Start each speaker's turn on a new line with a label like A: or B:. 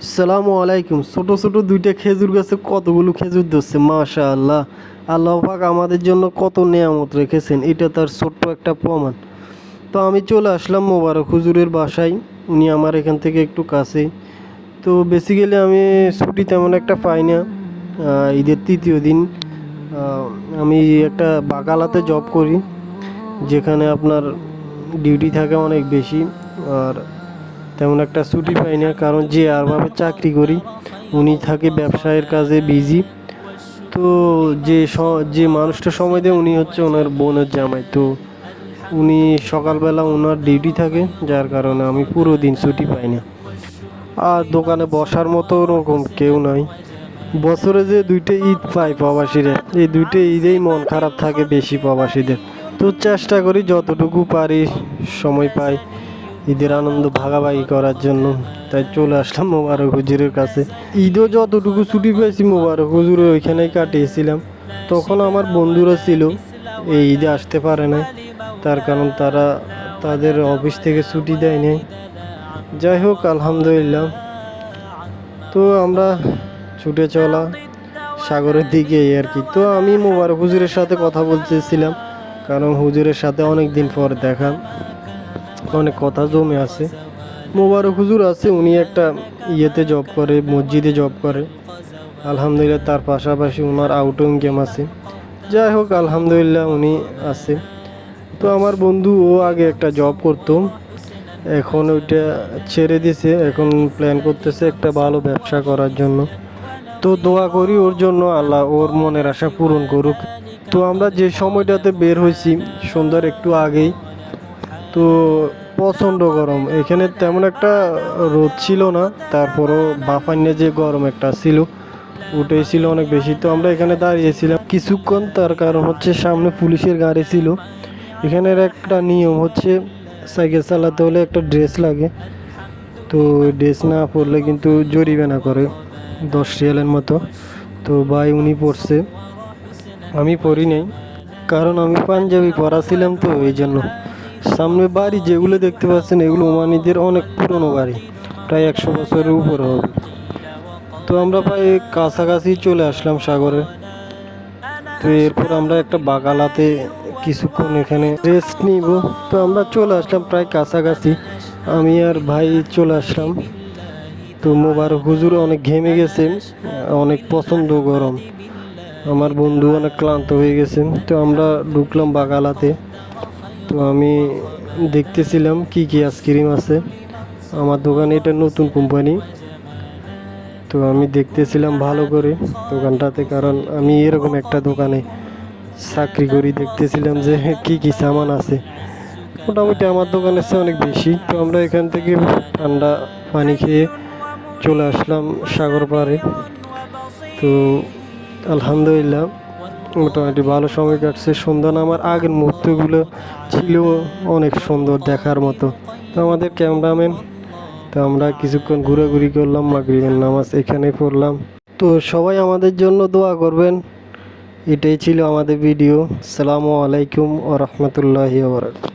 A: আসসালামু আলাইকুম। ছোট ছোট দুইটা খেজুর গাছে কতগুলো খেজুর ধরছে, মাশাআল্লাহ। আল্লাহ পাক আমাদের জন্য কত নেয়ামত রেখেছেন, এটা তার ছোট্ট একটা প্রমাণ। তো আমি চলে আসলাম মোবারক হুজুরের বাসায়। উনি আমার এখান থেকে একটু কাছেই। তো বেসিক্যালি আমি ছুটি তেমন একটা পাই না। ঈদের তৃতীয় দিন আমি একটা বাকালাতে জব করি, যেখানে আপনার ডিউটি থাকে অনেক বেশি। আর তেমন একটা ছুটি পাই না, কারণ যে আরভাবে চাকরি করি উনি থাকে ব্যবসায়ের কাজে বিজি। তো যে মানুষটা সময় দেয় উনি হচ্ছে ওনার বোনের জামাই। তো উনি সকালবেলা ওনার ডিউটি থাকে, যার কারণে আমি পুরো দিন ছুটি পাই না। আর দোকানে বসার মতো ওরকম কেউ নাই। বছরে যে দুইটা ঈদ পায় প্রবাসীরা, এই দুইটা ঈদেই মন খারাপ থাকে বেশি প্রবাসীদের। তো চেষ্টা করি যতটুকু পারি, সময় পাই ঈদের আনন্দ ভাগাভাগি করার জন্য। তাই চলে আসলাম মোবারক হুজুরের কাছে। ঈদও যতটুকু ছুটি পেয়েছি মোবারক হুজুরে ওইখানেই কাটিয়েছিলাম। তখন আমার বন্ধুরা ছিল, এই ঈদে আসতে পারে না, তার কারণ তারা তাদের অফিস থেকে ছুটি দেয় নাই। যাই হোক, আলহামদুলিল্লাহ। তো আমরা ছুটে চলা সাগরের দিকে এই আর কি। তো আমি মোবারক হুজুরের সাথে কথা বলতেছিলাম, কারণ হুজুরের সাথে অনেক দিন পর দেখা, অনেক কথা জমে আছে। মোবারক হুজুর আছে, উনি একটা ইয়েতে জব করে, মসজিদে জব করে। আলহামদুলিল্লাহ, তার পাশাপাশি ওনার আউটও ইনকাম আছে। যাই হোক, আলহামদুলিল্লাহ উনি আছে। তো আমার বন্ধু ও আগে একটা জব করতো, এখন ওইটা ছেড়ে দিছে, এখন প্ল্যান করতেছে একটা ভালো ব্যবসা করার জন্য। তো দোয়া করি ওর জন্য, আল্লাহ ওর মনের আশা পূরণ করুক। তো আমরা যে সময়টাতে বের হয়েছি সন্ধ্যার একটু আগেই, তো প্রচণ্ড গরম এখানে, তেমন একটা রোদ ছিল না, তারপরও বাফান্নে যে গরম একটা ছিল ওটাই ছিল অনেক বেশি। তো আমরা এখানে দাঁড়িয়েছিলাম কিছুক্ষণ, তার কারণ হচ্ছে সামনে পুলিশের গাড়ি ছিল। এখানের একটা নিয়ম হচ্ছে সাইকেল চালাতে হলে একটা ড্রেস লাগে। তো ড্রেস না পরলে কিন্তু জরিমানা করে 10 রিয়ালের মতো। তো ভাই উনি পড়ছে, আমি পড়ি নাই, কারণ আমি পাঞ্জাবি পরা ছিলাম, তো এই জন্য। সামনে বাড়ি যেগুলো দেখতে পাচ্ছেন এগুলো ওমানিদের অনেক পুরনো বাড়ি, প্রায় 100 বছরের উপরে হবে। তো আমরা প্রায় কাছাকাছি চলে আসলাম সাগরে। তো এরপর আমরা একটা বাগালাতে কিছুক্ষণ এখানে রেস্ট নিব। তো আমরা চলে আসলাম প্রায় কাছাকাছি, আমি আর ভাই চলে আসলাম। তো মোবারক হুজুর অনেক ঘেমে গেছে, অনেক পছন্দ গরম। আমার বন্ধু অনেক ক্লান্ত হয়ে গেছে। তো আমরা ঢুকলাম বাগালাতে। তো আমি দেখতেছিলাম কি কি আইসক্রিম আছে আমার দোকানে, এটা নতুন কোম্পানি। তো আমি দেখতেছিলাম ভালো করে দোকানটাতে, কারণ আমি এরকম একটা দোকানে চাকরি করি, দেখতেছিলাম যে কি কি সামান আছে। মোটামুটি আমার দোকানের চেয়ে অনেক বেশি। তো আমরা এখান থেকে ঠান্ডা পানি খেয়ে চলে আসলাম সাগর পাড়ে। তো আলহামদুলিল্লাহ মোটামুটি ভালো সময় কাটছে। সন্ধ্যা নামার আগের মুহূর্তগুলো ছিল অনেক সুন্দর দেখার মতো। তো আমাদের ক্যামেরাম্যান, তো আমরা কিছুক্ষণ ঘোরাঘুরি করলাম, মাগরিবের নামাজ এখানে পড়লাম। তো সবাই আমাদের জন্য দোয়া করবেন। এটাই ছিল আমাদের ভিডিও। আসসালামু আলাইকুম ওয়া রাহমাতুল্লাহি ওয়া বারাকাতুহু।